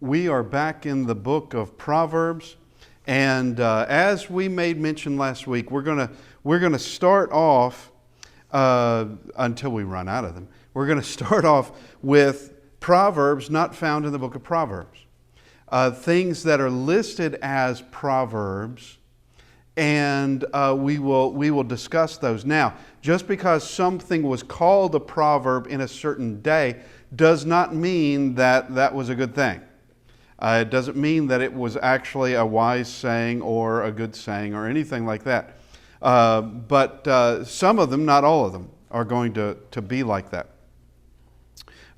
We are back in the book of Proverbs, and as we made mention last week, we're gonna start off until we run out of them. We're gonna start off with Proverbs not found in the book of Proverbs, things that are listed as Proverbs, and we will discuss those. Now, just because something was called a proverb in a certain day does not mean that that was a good thing. It doesn't mean that it was actually a wise saying or a good saying or anything like that. But some of them, not all of them, are going to be like that.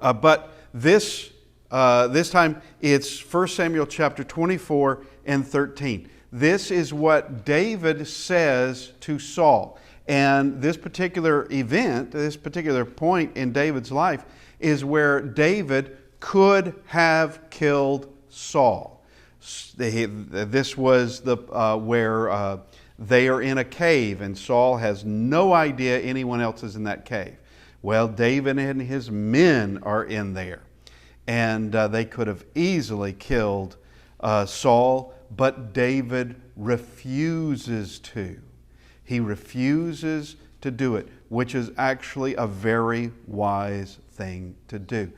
But this time it's 1 Samuel chapter 24 and 13. This is what David says to Saul. And this particular event, this particular point in David's life is where David could have killed Saul. This was where they are in a cave and Saul has no idea anyone else is in that cave. Well, David and his men are in there, and they could have easily killed Saul, but David refuses to. He refuses to do it, which is actually a very wise thing to do.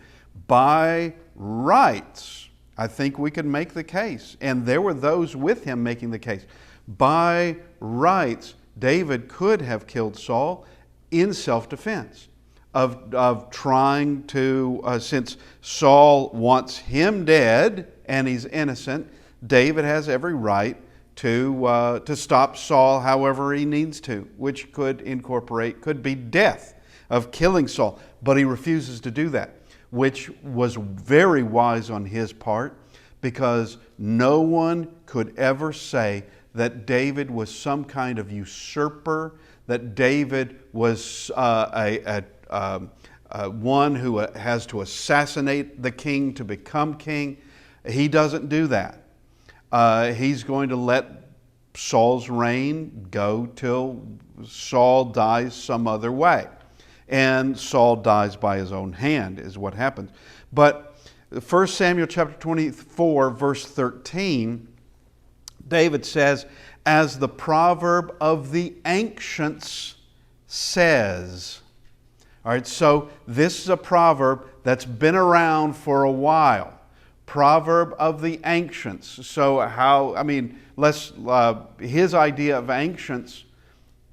By rights, I think we could make the case, and there were those with him making the case. By rights, David could have killed Saul in self-defense of trying to, since Saul wants him dead and he's innocent, David has every right to stop Saul however he needs to, which could be death of killing Saul. But he refuses to do that, which was very wise on his part, because no one could ever say that David was some kind of usurper, that David was one who has to assassinate the king to become king. He doesn't do that. He's going to let Saul's reign go till Saul dies some other way. And Saul dies by his own hand is what happens. But 1 Samuel chapter 24 verse 13, David says, as the proverb of the ancients says. All right, so this is a proverb that's been around for a while. Proverb of the ancients. So his idea of ancients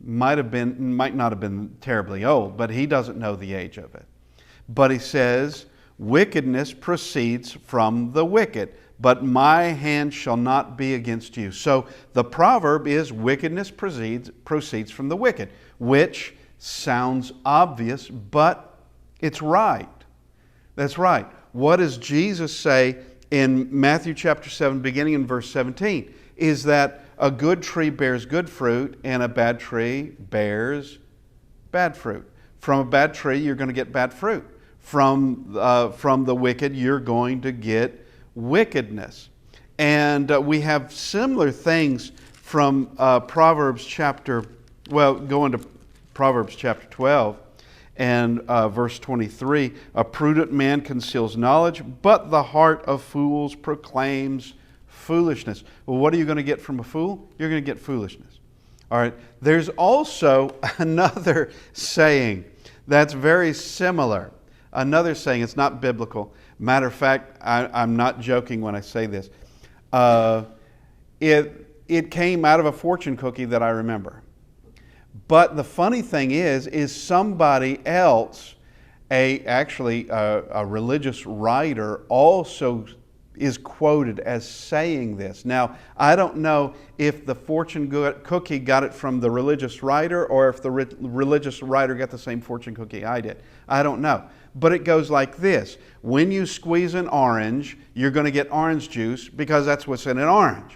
might not have been terribly old, but he doesn't know the age of it. But he says, wickedness proceeds from the wicked, but my hand shall not be against you. So the proverb is wickedness proceeds from the wicked, which sounds obvious, but it's right. That's right. What does Jesus say in Matthew chapter 7, beginning in verse 17? Is that a good tree bears good fruit and a bad tree bears bad fruit. From a bad tree, you're going to get bad fruit. From the wicked, you're going to get wickedness. And we have similar things from Proverbs chapter 12 and verse 23. A prudent man conceals knowledge, but the heart of fools proclaims foolishness. Well, what are you going to get from a fool? You're going to get foolishness. All right. There's also another saying that's very similar. Another saying, it's not biblical. Matter of fact, I'm not joking when I say this. It came out of a fortune cookie that I remember. But the funny thing is somebody else, a religious writer, also is quoted as saying this. Now, I don't know if the fortune cookie got it from the religious writer or if the religious writer got the same fortune cookie I did. I don't know. But it goes like this. When you squeeze an orange, you're going to get orange juice because that's what's in an orange.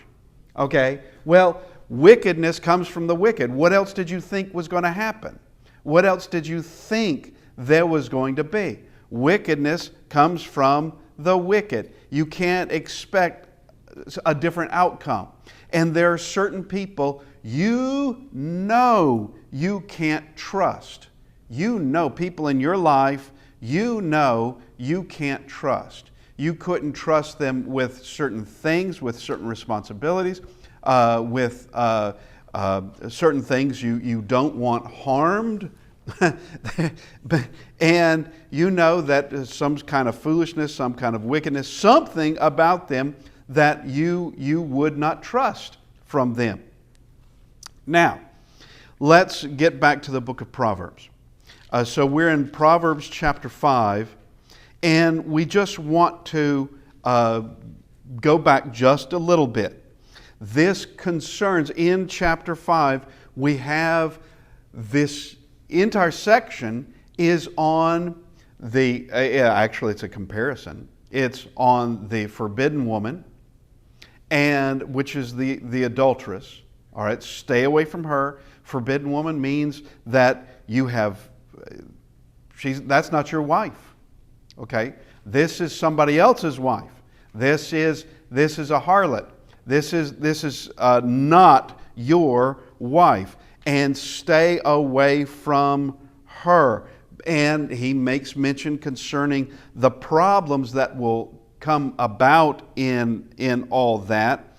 Okay? Well, wickedness comes from the wicked. What else did you think was going to happen? What else did you think there was going to be? Wickedness comes from the wicked. You can't expect a different outcome. And there are certain people you know you can't trust. You know people in your life you know you can't trust. You couldn't trust them with certain things, with certain responsibilities, with certain things you don't want harmed. And you know that some kind of foolishness, some kind of wickedness, something about them that you would not trust from them. Now, let's get back to the book of Proverbs. So we're in Proverbs chapter 5, and we just want to go back just a little bit. This concerns, in chapter 5, we have this entire section is on actually it's a comparison. It's on the forbidden woman, and which is the adulteress. All right, stay away from her. Forbidden woman means that you have, that's not your wife. Okay, this is somebody else's wife. This is a harlot. This is not your wife, and stay away from her. And he makes mention concerning the problems that will come about in all that.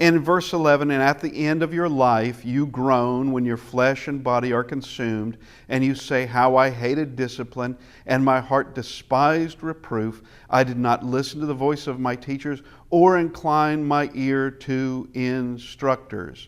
And in verse 11, and at the end of your life you groan when your flesh and body are consumed, and you say, how I hated discipline, and my heart despised reproof. I did not listen to the voice of my teachers, or incline my ear to instructors.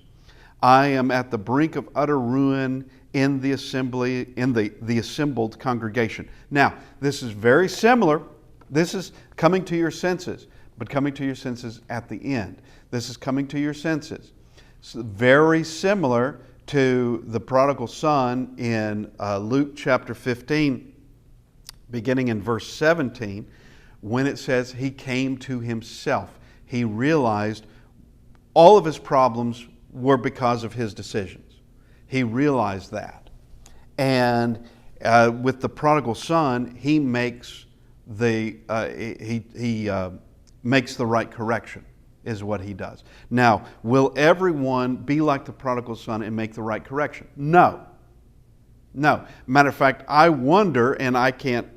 I am at the brink of utter ruin in the assembly, in the assembled congregation. Now, this is very similar. This is coming to your senses, but coming to your senses at the end. This is coming to your senses. It's very similar to the prodigal son in Luke chapter 15, beginning in verse 17, when it says he came to himself. He realized all of his problems were because of his decisions. He realized that. And with the prodigal son, he makes makes the right correction, is what he does. Now, will everyone be like the prodigal son and make the right correction? No. No. Matter of fact, I wonder, and I can't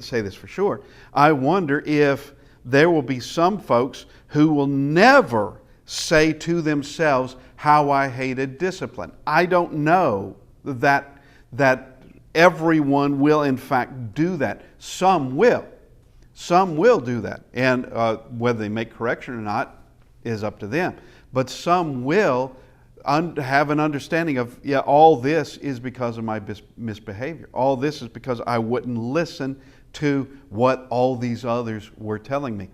say this for sure, I wonder if there will be some folks who will never say to themselves, how I hated discipline. I don't know that everyone will in fact do that. Some will. Some will do that. And whether they make correction or not is up to them. But some will have an understanding of, yeah, all this is because of my misbehavior. All this is because I wouldn't listen to what all these others were telling me.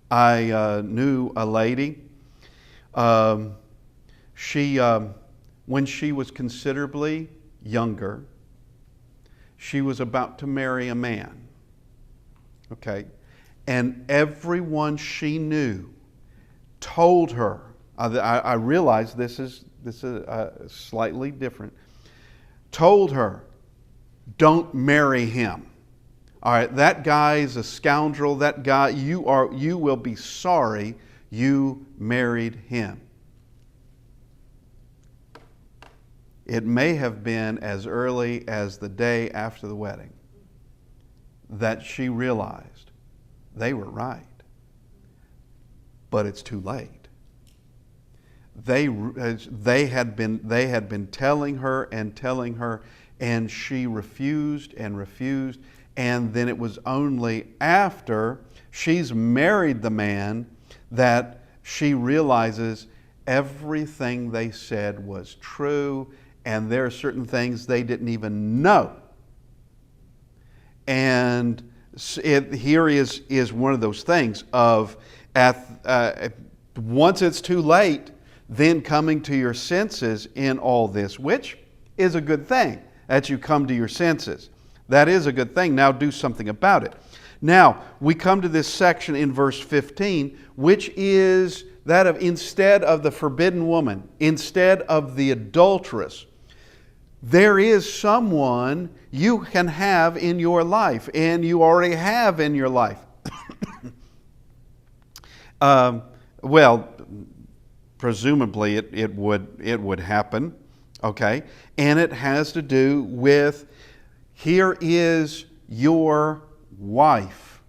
I knew a lady. When she was considerably younger, she was about to marry a man. Okay, and everyone she knew told her. I realize this is slightly different. Told her, don't marry him. All right, that guy is a scoundrel. That guy, you will be sorry you married him. It may have been as early as the day after the wedding that she realized they were right, but it's too late. They had been telling her, and she refused and refused. And then it was only after she's married the man that she realizes everything they said was true, and there are certain things they didn't even know. And here is one of those things of once it's too late, then coming to your senses in all this, which is a good thing, that you come to your senses. That is a good thing. Now do something about it. Now, we come to this section in verse 15, which is that of instead of the forbidden woman, instead of the adulteress, there is someone you can have in your life, and you already have in your life. Well, presumably it would happen, okay? And it has to do with, here is your wife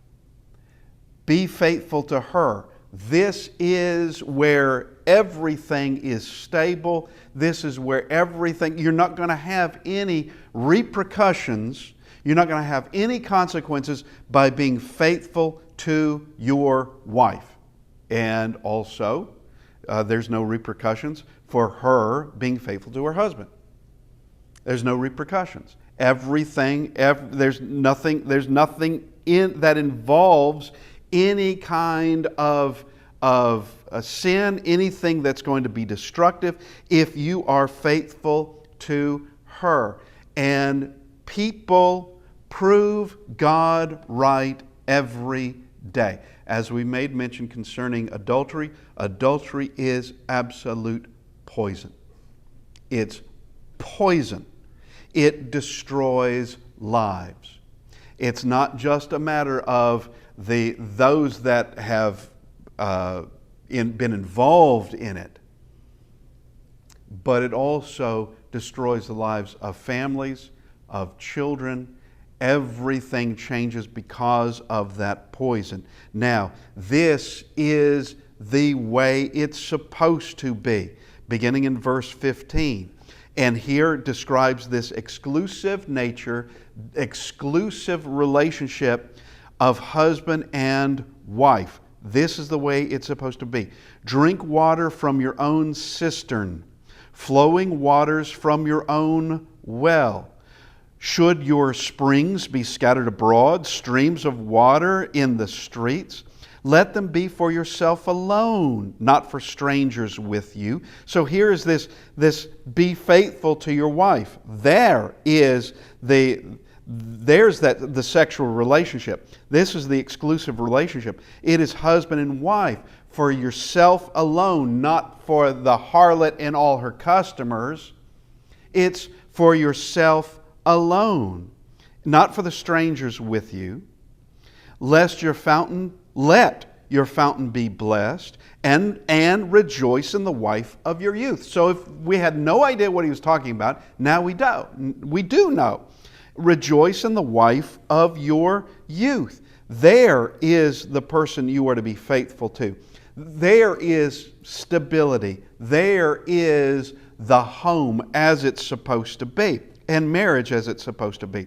Be faithful to her. This is where everything is stable. This is where everything, you're not going to have any repercussions. You're not going to have any consequences by being faithful to your wife. And also, there's no repercussions for her being faithful to her husband. There's no repercussions. There's nothing in that involves any kind of a sin, anything that's going to be destructive, if you are faithful to her. And people prove God right every day. As we made mention concerning adultery, adultery is absolute poison. It's poison. It destroys lives. It's not just a matter of those that have been involved in it, but it also destroys the lives of families, of children. Everything changes because of that poison. Now, this is the way it's supposed to be, beginning in verse 15. And here it describes this exclusive nature, exclusive relationship of husband and wife. This is the way it's supposed to be. Drink water from your own cistern, flowing waters from your own well. Should your springs be scattered abroad, streams of water in the streets? Let them be for yourself alone, not for strangers with you. So here is this be faithful to your wife. There's the sexual relationship. This is the exclusive relationship. It is husband and wife for yourself alone, not for the harlot and all her customers. It's for yourself alone, not for the strangers with you. Let your fountain be blessed, and rejoice in the wife of your youth. So if we had no idea what he was talking about, now we do. We do know. Rejoice in the wife of your youth. There is the person you are to be faithful to. There is stability. There is the home as it's supposed to be, and marriage as it's supposed to be.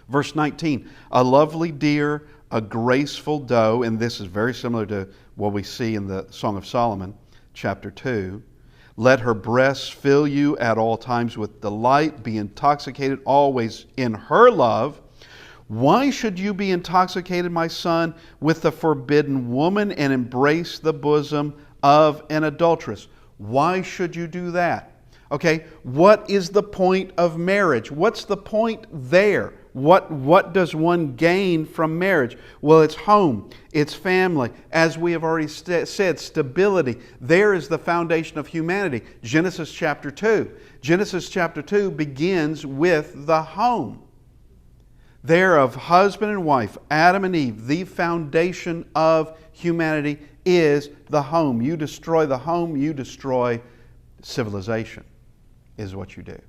Verse 19, a lovely deer, a graceful doe, and this is very similar to what we see in the Song of Solomon, chapter 2. Let her breasts fill you at all times with delight. Be intoxicated always in her love. Why should you be intoxicated, my son, with the forbidden woman and embrace the bosom of an adulteress? Why should you do that? Okay, what is the point of marriage? What's the point there? What does one gain from marriage? Well, it's home, it's family. As we have already said, stability. There is the foundation of humanity. Genesis chapter 2. Genesis chapter 2 begins with the home. There of husband and wife, Adam and Eve, the foundation of humanity is the home. You destroy the home, you destroy civilization, is what you do.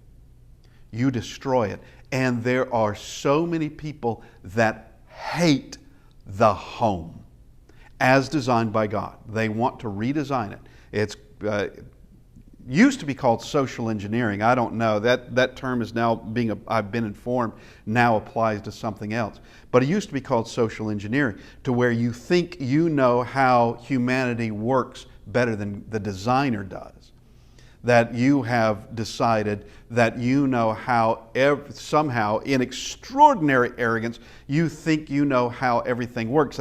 You destroy it. And there are so many people that hate the home as designed by God. They want to redesign it. It's used to be called social engineering. I don't know. That term is now I've been informed, now applies to something else. But it used to be called social engineering, to where you think you know how humanity works better than the designer does. That you have decided that you know how, somehow, in extraordinary arrogance, you think you know how everything works.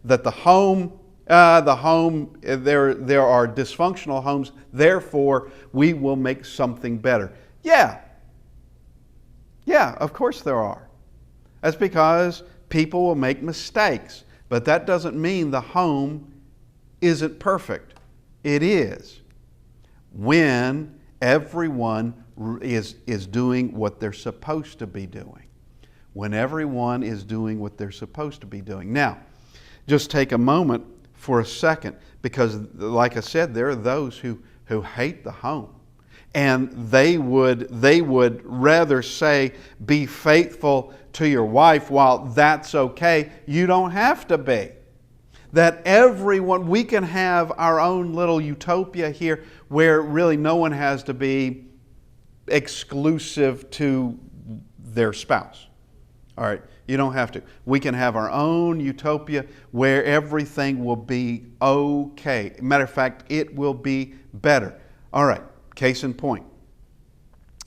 That the home, there are dysfunctional homes, therefore we will make something better. Yeah, of course there are. That's because people will make mistakes. But that doesn't mean the home isn't perfect. It is. When everyone is doing what they're supposed to be doing. When everyone is doing what they're supposed to be doing. Now, just take a moment for a second, because like I said, there are those who hate the home. And they would rather say, be faithful to your wife. While that's okay, you don't have to be. that everyone, we can have our own little utopia here where really no one has to be exclusive to their spouse. All right, you don't have to. We can have our own utopia where everything will be okay. Matter of fact, it will be better. All right, case in point.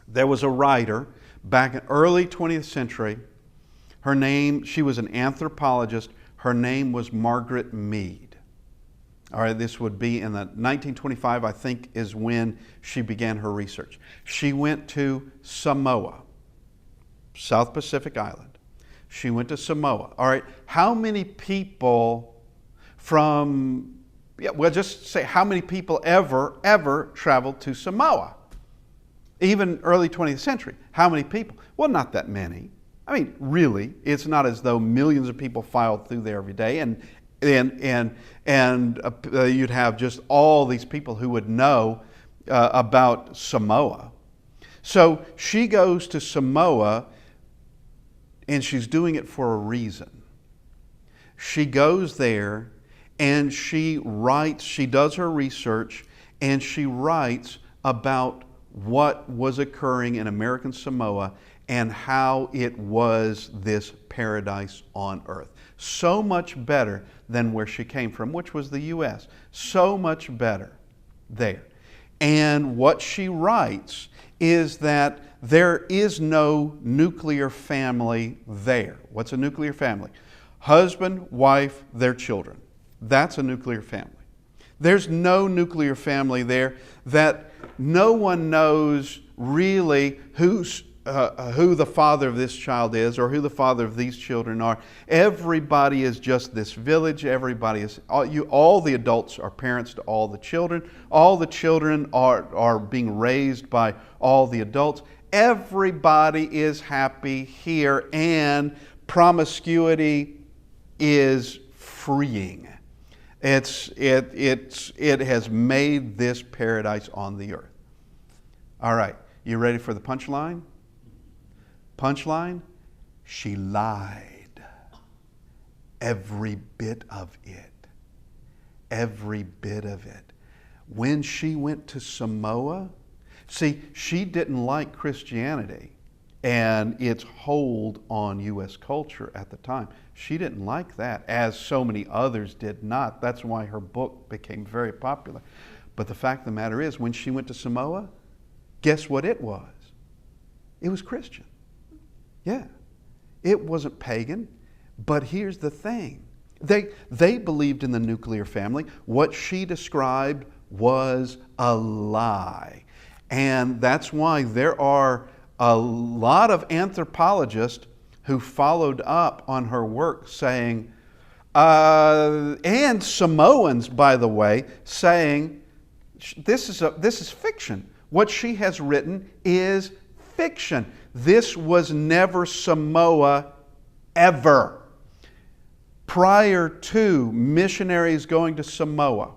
There was a writer back in early 20th century. She was an anthropologist. Her name was Margaret Mead. All right, this would be in the 1925, I think, is when she began her research. She went to Samoa, South Pacific Island. She went to Samoa. All right, how many people just say how many people ever traveled to Samoa? Even early 20th century. How many people? Well, not that many. I mean, really, it's not as though millions of people filed through there every day, and you'd have just all these people who would know about Samoa. So she goes to Samoa, and she's doing it for a reason. She goes there, and she writes. She does her research, and she writes about what was occurring in American Samoa and how it was this paradise on earth. So much better than where she came from, which was the U.S. So much better there. And what she writes is that there is no nuclear family there. What's a nuclear family? Husband, wife, their children. That's a nuclear family. There's no nuclear family there, that no one knows really who the father of this child is or who the father of these children are. Everybody is just this village. Everybody is, all the adults are parents to all the children. All the children are being raised by all the adults. Everybody is happy here, and promiscuity is freeing. It has made this paradise on the earth. All right, you ready for the punchline? Punchline? She lied. Every bit of it. Every bit of it. When she went to Samoa, see, she didn't like Christianity and its hold on U.S. culture at the time. She didn't like that, as so many others did not. That's why her book became very popular. But the fact of the matter is, when she went to Samoa, guess what it was? It was Christian. Yeah. It wasn't pagan. But here's the thing. They believed in the nuclear family. What she described was a lie. And that's why there are a lot of anthropologists who followed up on her work saying, and Samoans, by the way, saying, this is fiction. What she has written is fiction. This was never Samoa ever. Prior to missionaries going to Samoa,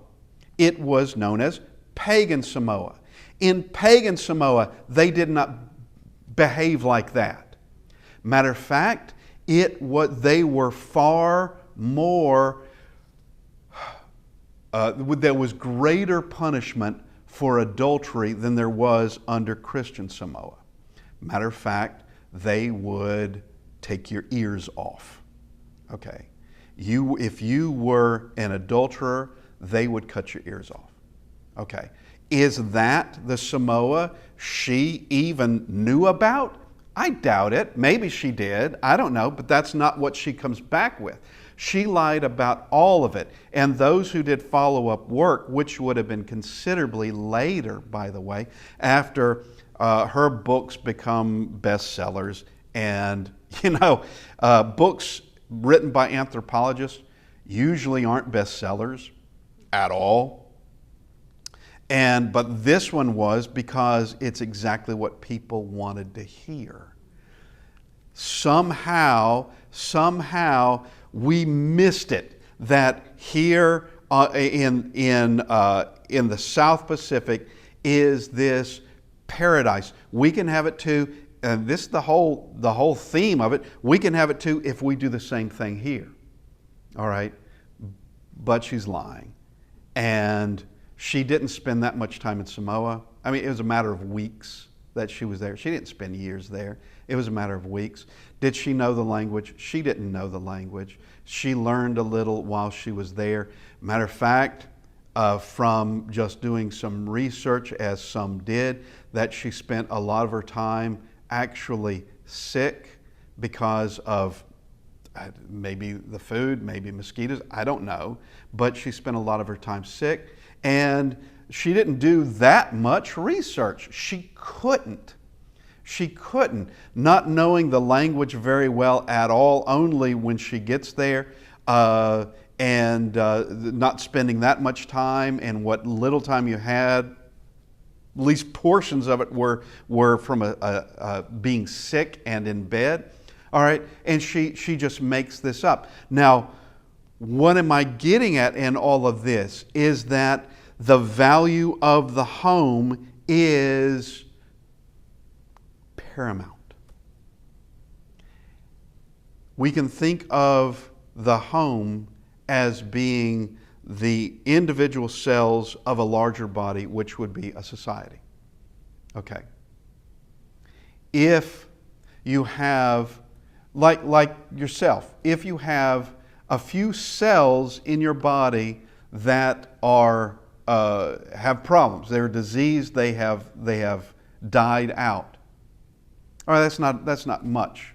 it was known as pagan Samoa. In pagan Samoa, they did not behave like that. Matter of fact, they were far more, there was greater punishment for adultery than there was under Christian Samoa. Matter of fact, they would take your ears off. Okay. If you were an adulterer, they would cut your ears off. Okay. Is that the Samoa she even knew about? I doubt it. Maybe she did. I don't know, but that's not what she comes back with. She lied about all of it. And those who did follow-up work, which would have been considerably later, by the way, after her books become bestsellers. And, books written by anthropologists usually aren't bestsellers at all. But this one was, because it's exactly what people wanted to hear. Somehow we missed it, that here in the South Pacific is this paradise. We can have it too, and this is the whole theme of it. We can have it too if we do the same thing here. All right? but she's lying. And she didn't spend that much time in Samoa. I mean, it was a matter of weeks that she was there. She didn't spend years there. It was a matter of weeks. Did she know the language? She didn't know the language. She learned a little while she was there. Matter of fact, from just doing some research, as some did, that she spent a lot of her time actually sick because of maybe the food, maybe mosquitoes, I don't know. But she spent a lot of her time sick, and she didn't do that much research. She couldn't. She couldn't, not knowing the language very well at all, only when she gets there, and not spending that much time, and what little time you had, at least portions of it were from being sick and in bed. All right, and she just makes this up. Now, what am I getting at in all of this is that the value of the home is paramount. We can think of the home as being the individual cells of a larger body, which would be a society. Okay. If you have, like yourself, if you have a few cells in your body that are have problems, they're diseased, they have died out. All right, that's not much.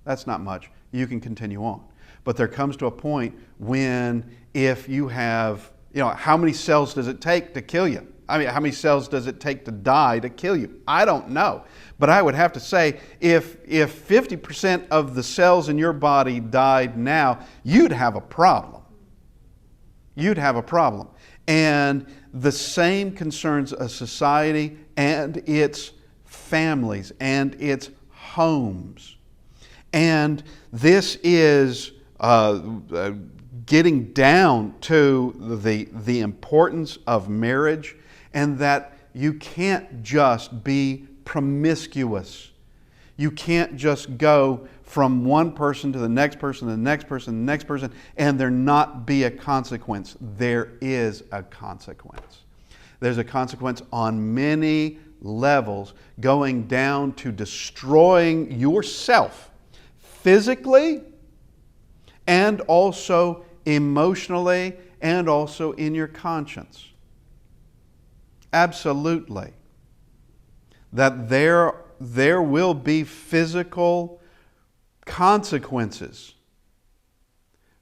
That's not much. You can continue on. But there comes to a point when, if you have, how many cells does it take to kill you? I mean, how many cells does it take to die to kill you? I don't know. But I would have to say, if 50% of the cells in your body died now, you'd have a problem. You'd have a problem. And the same concerns a society and its families and its homes. And this is getting down to the importance of marriage, and that you can't just be promiscuous. You can't just go from one person to the next person, the next person, the next person, and there not be a consequence. There is a consequence. There's a consequence on many levels, going down to destroying yourself physically and also emotionally and also in your conscience. Absolutely. That there will be physical consequences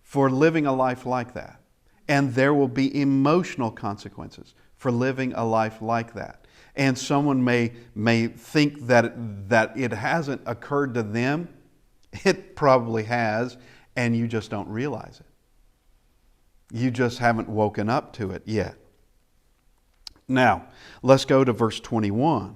for living a life like that. And there will be emotional consequences for living a life like that. And someone may think that it hasn't occurred to them. It probably has, and you just don't realize it. You just haven't woken up to it yet. Now, let's go to verse 21.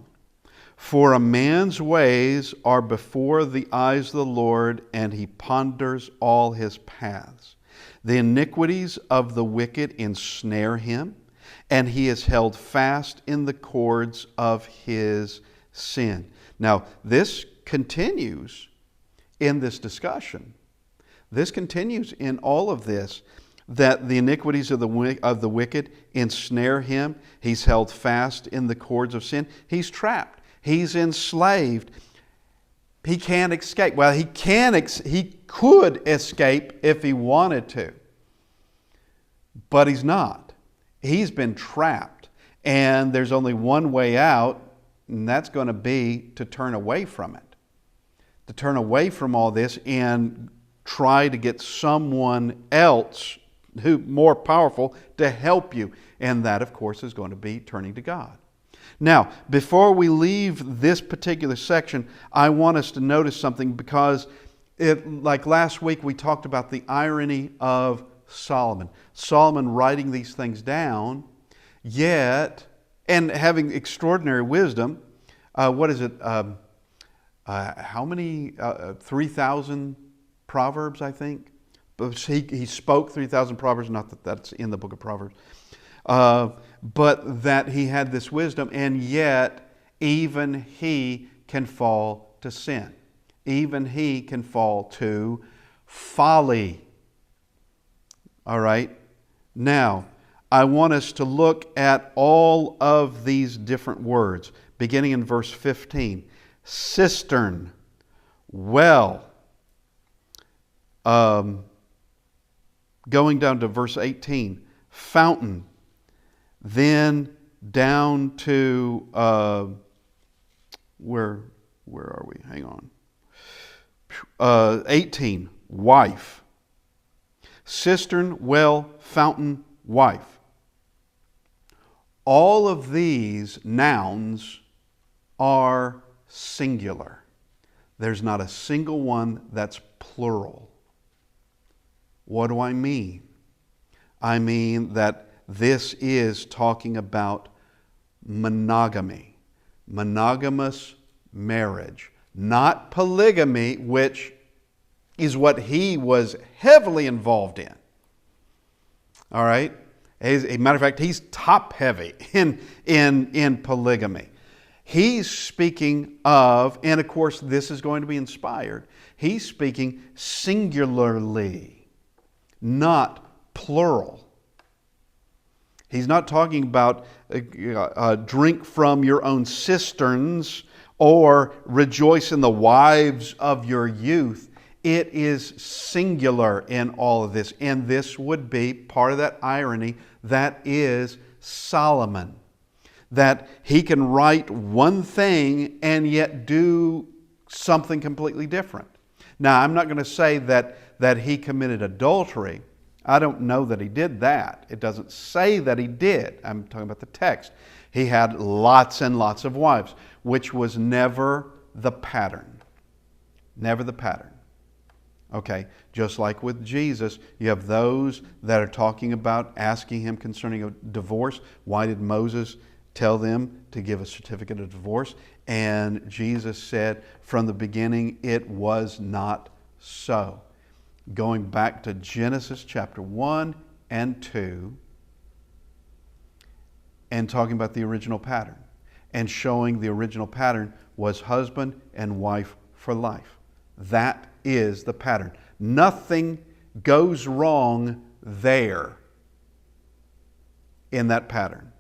For a man's ways are before the eyes of the Lord, and he ponders all his paths. The iniquities of the wicked ensnare him, and he is held fast in the cords of his sin. Now, this continues in this discussion. This continues in all of this, that the iniquities of the wicked ensnare him. He's held fast in the cords of sin. He's trapped. He's enslaved. He can't escape. Well, he could escape if he wanted to, but he's not. He's been trapped, and there's only one way out, and that's going to be to turn away from it, to turn away from all this and try to get someone else who more powerful to help you, and that, of course, is going to be turning to God. Now, before we leave this particular section, I want us to notice something, because like last week we talked about the irony of Solomon. Solomon writing these things down, yet, and having extraordinary wisdom. What is it? How many? 3,000 Proverbs, I think. But he spoke 3,000 Proverbs, not that that's in the book of Proverbs. But that he had this wisdom, and yet even he can fall to sin. Even he can fall to folly. All right? Now, I want us to look at all of these different words, beginning in verse 15. Cistern, well, going down to verse 18, fountain, then down to, where are we? Hang on. 18, wife. Cistern, well, fountain, wife. All of these nouns are singular. There's not a single one that's plural. What do I mean? I mean that this is talking about monogamy, monogamous marriage, not polygamy, which is what he was heavily involved in. All right? As a matter of fact, he's top heavy in polygamy. He's speaking of, and of course this is going to be inspired, he's speaking singularly, not plural. He's not talking about drink from your own cisterns or rejoice in the wives of your youth. It is singular in all of this. And this would be part of that irony that is Solomon. That he can write one thing and yet do something completely different. Now, I'm not going to say that he committed adultery. I don't know that he did that. It doesn't say that he did. I'm talking about the text. He had lots and lots of wives, which was never the pattern. Never the pattern. Okay, just like with Jesus, you have those that are talking about asking him concerning a divorce. Why did Moses tell them to give a certificate of divorce? And Jesus said, from the beginning, it was not so. Going back to Genesis chapter 1 and 2 and talking about the original pattern and showing the original pattern was husband and wife for life. That is the pattern. Nothing goes wrong there in that pattern.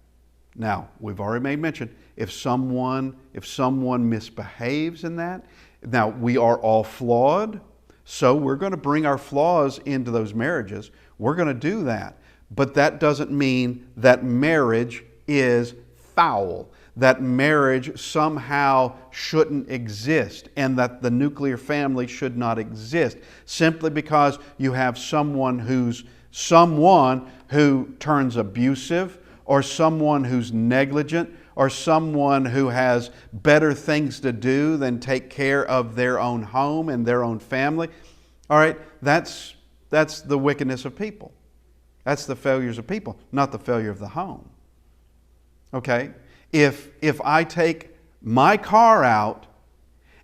Now, we've already made mention, if someone misbehaves in that, now we are all flawed, so we're going to bring our flaws into those marriages. We're going to do that. But that doesn't mean that marriage is foul, that marriage somehow shouldn't exist, and that the nuclear family should not exist simply because you have someone who turns abusive, or someone who's negligent, or someone who has better things to do than take care of their own home and their own family. All right, that's the wickedness of people. That's the failures of people, not the failure of the home. Okay? If I take my car out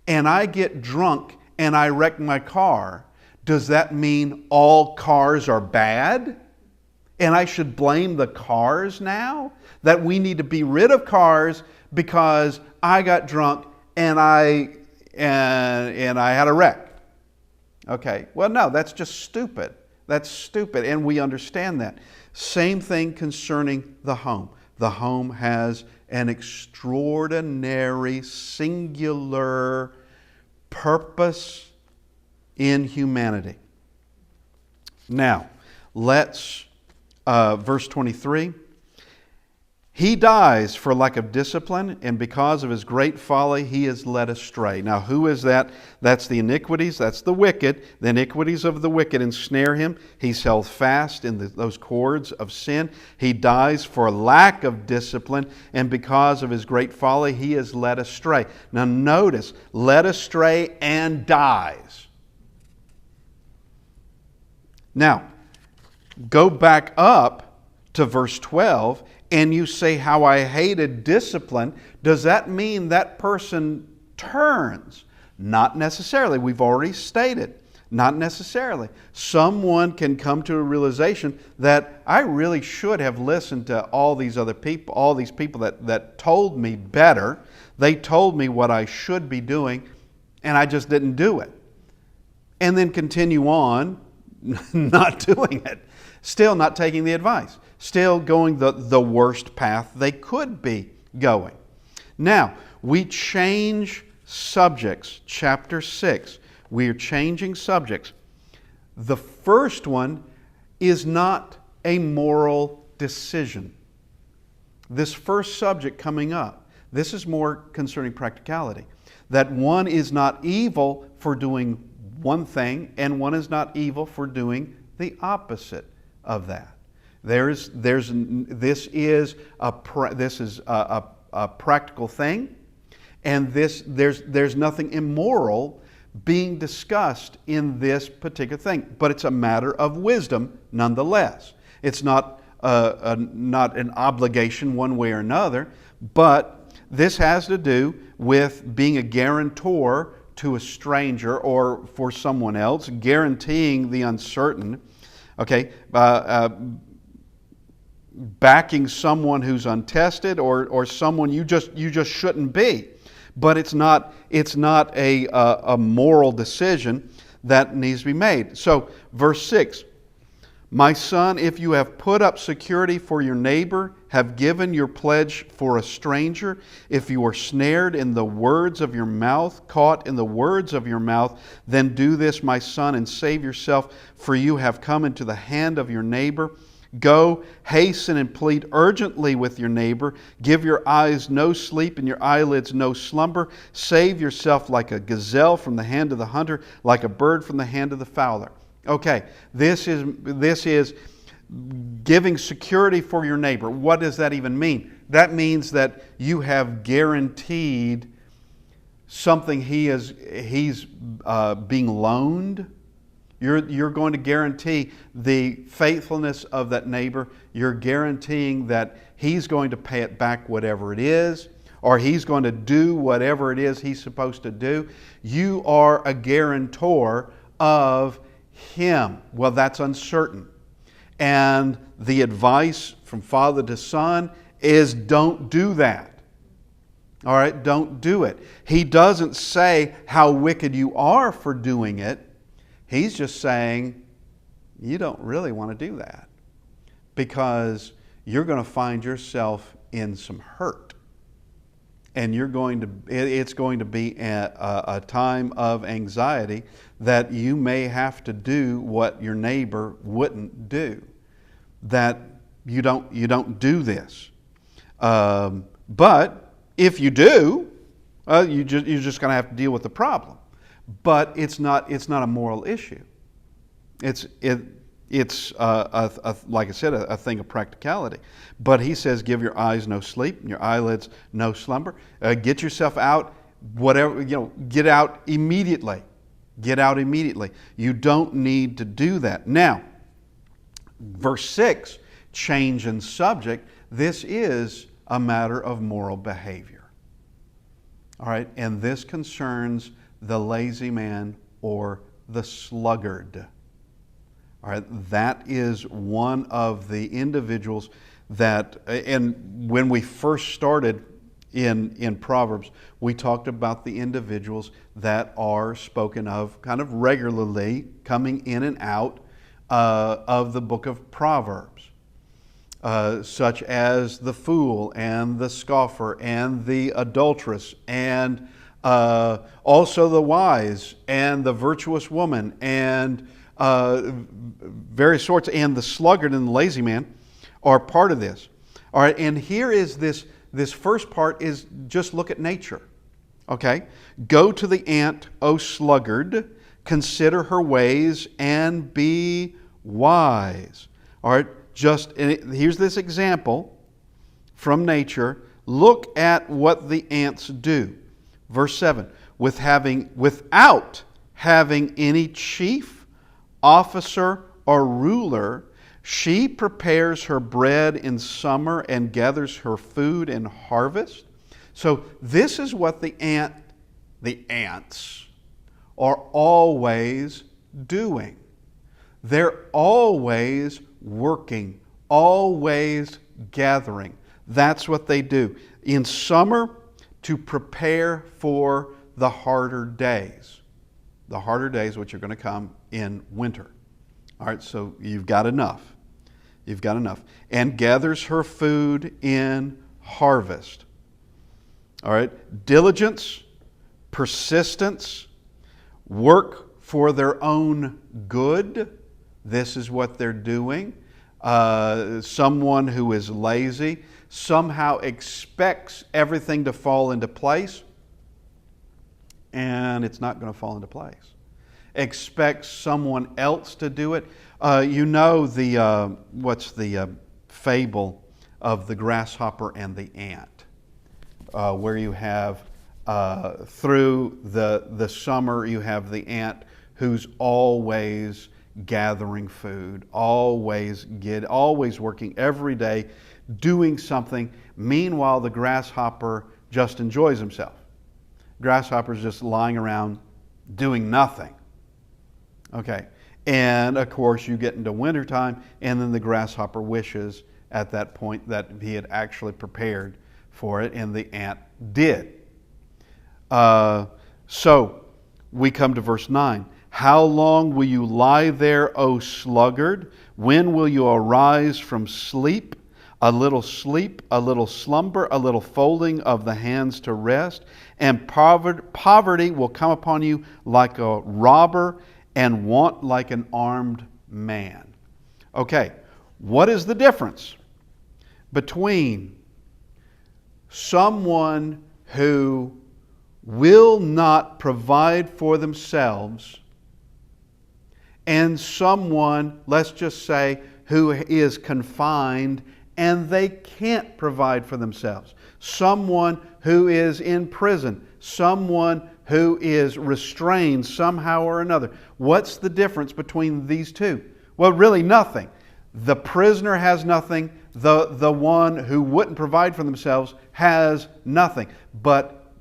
and I get drunk and I wreck my car, does that mean all cars are bad? And I should blame the cars now? That we need to be rid of cars because I got drunk and I had a wreck? Okay, well no, that's just stupid. That's stupid, and we understand that. Same thing concerning the home. The home has an extraordinary, singular purpose in humanity. Now, let's, verse 23. He dies for lack of discipline, and because of his great folly, he is led astray. Now, who is that? That's the iniquities, that's the wicked. The iniquities of the wicked ensnare him. He's held fast in those cords of sin. He dies for lack of discipline, and because of his great folly, he is led astray. Now, notice, led astray and dies. Now, go back up to verse 12, and you say, how I hated discipline. Does that mean that person turns? Not necessarily. We've already stated. Not necessarily. Someone can come to a realization that I really should have listened to all these other people, all these people that told me better. They told me what I should be doing, and I just didn't do it. And then continue on not doing it, still not taking the advice, still going the worst path they could be going. Now, we change subjects. Chapter 6, we are changing subjects. The first one is not a moral decision. This first subject coming up, this is more concerning practicality. That one is not evil for doing one thing, and one is not evil for doing the opposite of that. This is a practical thing, and there's nothing immoral being discussed in this particular thing, but it's a matter of wisdom nonetheless. It's not an obligation one way or another, but this has to do with being a guarantor to a stranger or for someone else, guaranteeing the uncertain. Okay, backing someone who's untested or someone you just shouldn't be. But it's not a moral decision that needs to be made. So verse 6, my son, if you have put up security for your neighbor, have given your pledge for a stranger, if you are snared in the words of your mouth, caught in the words of your mouth, then do this, my son, and save yourself, for you have come into the hand of your neighbor. Go, hasten and plead urgently with your neighbor. Give your eyes no sleep and your eyelids no slumber. Save yourself like a gazelle from the hand of the hunter, like a bird from the hand of the fowler. Okay, this is giving security for your neighbor. What does that even mean? That means that you have guaranteed something he's being loaned. You're going to guarantee the faithfulness of that neighbor. You're guaranteeing that he's going to pay it back whatever it is, or he's going to do whatever it is he's supposed to do. You are a guarantor of him. Well, that's uncertain. And the advice from father to son is don't do that. All right, don't do it. He doesn't say how wicked you are for doing it. He's just saying, you don't really want to do that because you're going to find yourself in some hurt. And it's going to be a time of anxiety that you may have to do what your neighbor wouldn't do. That you don't do this. But if you do, you're just going to have to deal with the problem. But it's not a moral issue. It's like I said, a thing of practicality. But he says, give your eyes no sleep, and your eyelids no slumber. Get yourself out, get out immediately. Get out immediately. You don't need to do that. Now, verse 6, change in subject. This is a matter of moral behavior. All right, and this concerns the lazy man or the sluggard. All right, that is one of the individuals that, and when we first started in Proverbs, we talked about the individuals that are spoken of kind of regularly coming in and out of the book of Proverbs, such as the fool and the scoffer and the adulteress and also the wise and the virtuous woman and various sorts, and the sluggard and the lazy man are part of this. All right, and here is this first part is just look at nature. Okay, go to the ant, O sluggard, consider her ways and be wise. All right, here's this example from nature. Look at what the ants do. Verse 7, without having any chief, officer, or ruler, she prepares her bread in summer and gathers her food in harvest. So this is what the ants are always doing. They're always working, always gathering. That's what they do. In summer, to prepare for the harder days. The harder days which are going to come in winter. All right, so you've got enough. You've got enough. And gathers her food in harvest. All right, diligence, persistence, work for their own good. This is what they're doing. Someone who is lazy somehow expects everything to fall into place, and it's not going to fall into place. Expects someone else to do it. You know what's the fable of the grasshopper and the ant, where you have through the summer you have the ant who's always gathering food, always working every day, doing something. Meanwhile, the grasshopper just enjoys himself. Grasshopper's just lying around doing nothing. Okay, and of course you get into wintertime, and then the grasshopper wishes at that point that he had actually prepared for it, and the ant did. So we come to verse 9. How long will you lie there, O sluggard? When will you arise from sleep? A little slumber, a little folding of the hands to rest, and poverty will come upon you like a robber, and want like an armed man. Okay, what is the difference between someone who will not provide for themselves and someone, let's just say, who is confined and they can't provide for themselves? Someone who is in prison, someone who is restrained somehow or another. What's the difference between these two? Well, really nothing. The prisoner has nothing. The one who wouldn't provide for themselves has nothing. But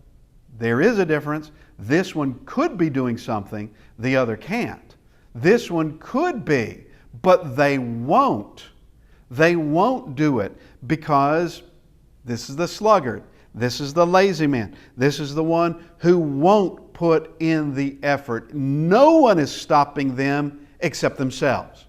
there is a difference. This one could be doing something, the other can't. This one could be, but they won't. They won't do it because this is the sluggard. This is the lazy man. This is the one who won't put in the effort. No one is stopping them except themselves.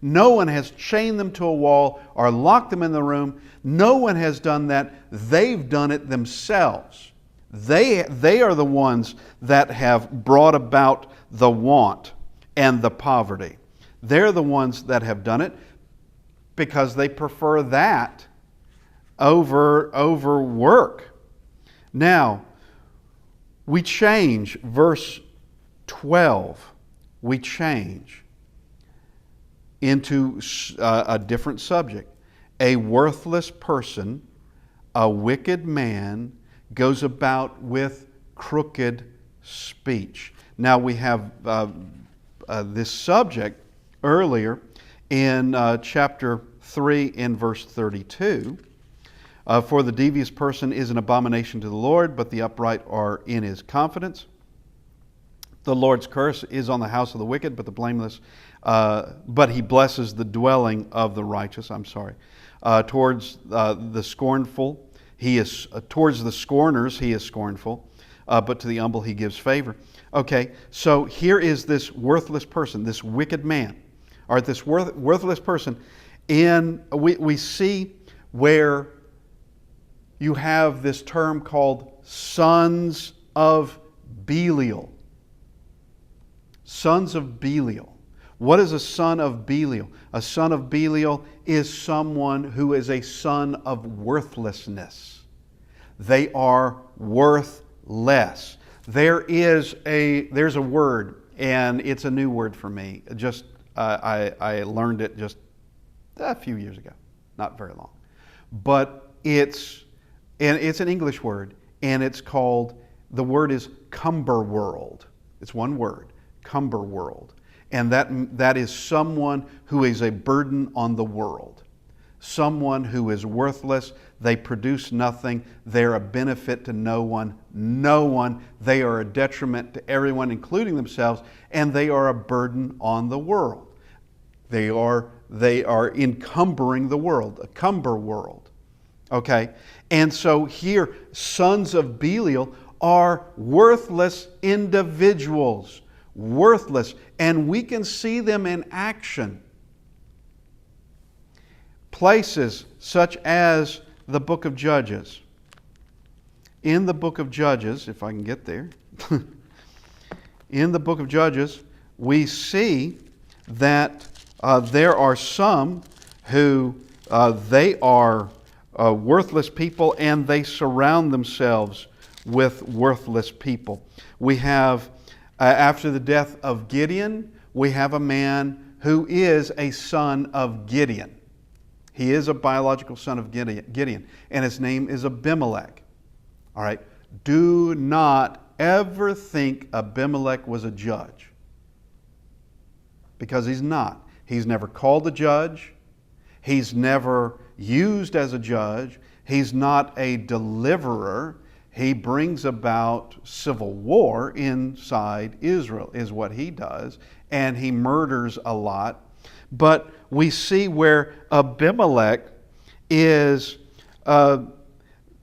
No one has chained them to a wall or locked them in the room. No one has done that. They've done it themselves. They are the ones that have brought about the want and the poverty. They're the ones that have done it because they prefer that over work. Now, we change verse 12. We change into a different subject. A worthless person, a wicked man, goes about with crooked speech. Now we have this subject earlier in chapter 3 in verse 32. For the devious person is an abomination to the Lord, but the upright are in his confidence. The Lord's curse is on the house of the wicked, but the blameless, but he blesses the dwelling of the righteous. Towards the scornful, he is towards the scorners he is scornful, but to the humble he gives favor. Okay, so here is this worthless person, this wicked man, or this worthless person. We see where you have this term called sons of Belial. Sons of Belial. What is a son of Belial? A son of Belial is someone who is a son of worthlessness. They are worthless. There's a word, and it's a new word for me. I learned it just a few years ago, not very long. But it's an English word, and it's called, the word is cumberworld. It's one word, cumberworld. And that is someone who is a burden on the world. Someone who is worthless. They produce nothing. They're a benefit to no one. They are a detriment to everyone, including themselves, and they are a burden on the world. They are encumbering the world, a cumber world. Okay? And so here, sons of Belial are worthless individuals. worthless. And we can see them in action. Places such as the book of Judges. In the book of Judges, if I can get there, in the book of Judges, we see that there are some who they are worthless people, and they surround themselves with worthless people. We have, after the death of Gideon, we have a man who is a son of Gideon. He is a biological son of Gideon, and his name is Abimelech. All right, do not ever think Abimelech was a judge, because he's not. He's never called a judge. He's never used as a judge. He's not a deliverer. He brings about civil war inside Israel, is what he does, and he murders a lot. But we see where Abimelech is,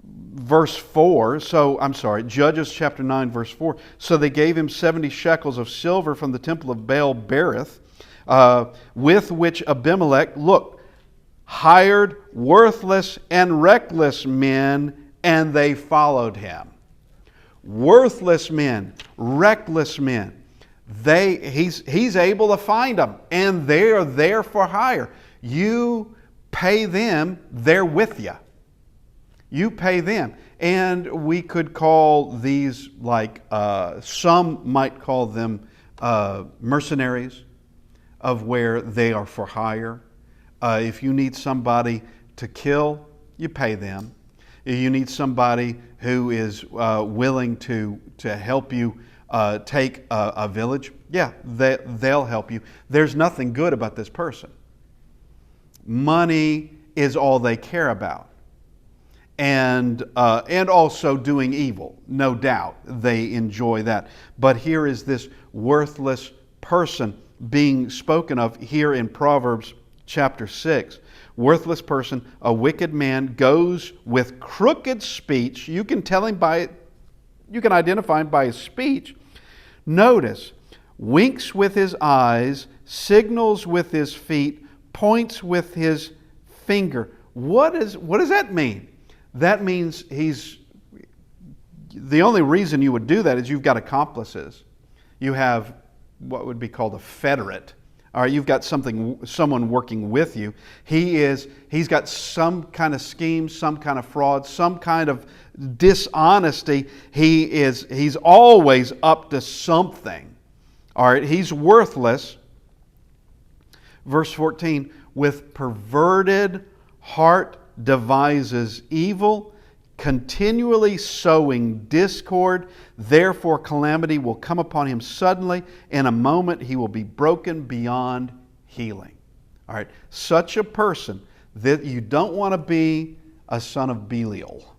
verse 4, Judges chapter 9, verse 4. So they gave him 70 shekels of silver from the temple of Baal Berith, with which Abimelech, look, hired worthless and reckless men, and they followed him. Worthless men, reckless men. He's able to find them, and they are there for hire. You pay them, they're with you. You pay them. And we could call these, like, some might call them mercenaries, of where they are for hire. If you need somebody to kill, you pay them. If you need somebody who is willing to help you take a village, yeah, they'll help you. There's nothing good about this person. Money is all they care about. And also doing evil, no doubt. They enjoy that. But here is this worthless person being spoken of here in Proverbs chapter 6. Worthless person, a wicked man, goes with crooked speech. You can tell him by it. You can identify him by his speech. Notice, winks with his eyes, signals with his feet, points with his finger. What does that mean? That means the only reason you would do that is you've got accomplices. You have what would be called a federate. All right, you've got someone working with you. He's got some kind of scheme, some kind of fraud, some kind of dishonesty. He's always up to something. All right, he's worthless. Verse 14, with perverted heart devises evil, continually sowing discord. Therefore calamity will come upon him suddenly. In a moment he will be broken beyond healing. All right, such a person, that you don't want to be a son of Belial.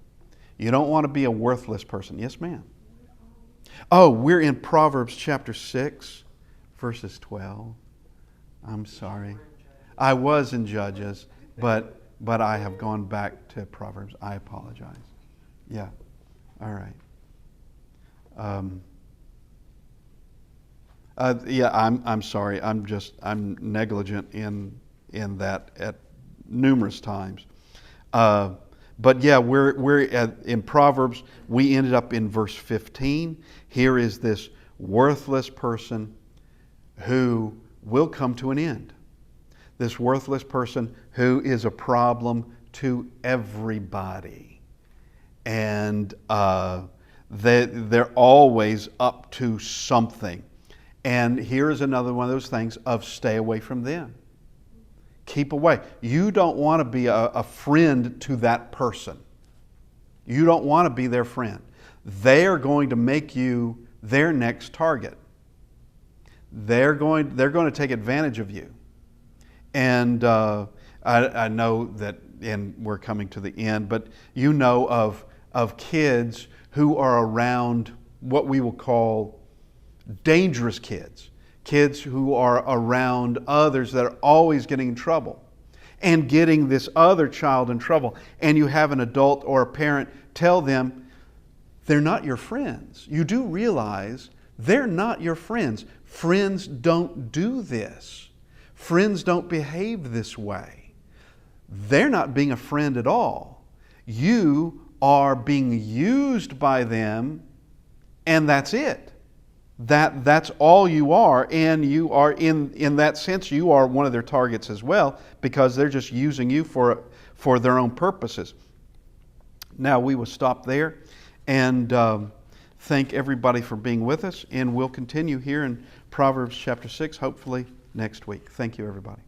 You don't want to be a worthless person. Yes, ma'am. Oh, we're in Proverbs chapter 6, verses 12. I'm sorry. I was in Judges, but I have gone back to Proverbs. I apologize. Yeah. All right. I'm sorry. I'm negligent in that at numerous times. But yeah, we're in Proverbs. We ended up in verse 15. Here is this worthless person who will come to an end. This worthless person who is a problem to everybody. And they're always up to something. And here's another one of those things of stay away from them. Keep away. You don't want to be a friend to that person. You don't want to be their friend. They are going to make you their next target. They're going to take advantage of you. And I know that, and we're coming to the end, but you know of kids who are around what we will call dangerous kids. Kids who are around others that are always getting in trouble and getting this other child in trouble. And you have an adult or a parent tell them they're not your friends. You do realize they're not your friends. Friends don't do this. Friends don't behave this way. They're not being a friend at all. You are being used by them, and that's it. That's all you are, and you are, in that sense, you are one of their targets as well, because they're just using you for their own purposes. Now we will stop there and thank everybody for being with us, and we'll continue here in Proverbs chapter 6, hopefully next week. Thank you, everybody.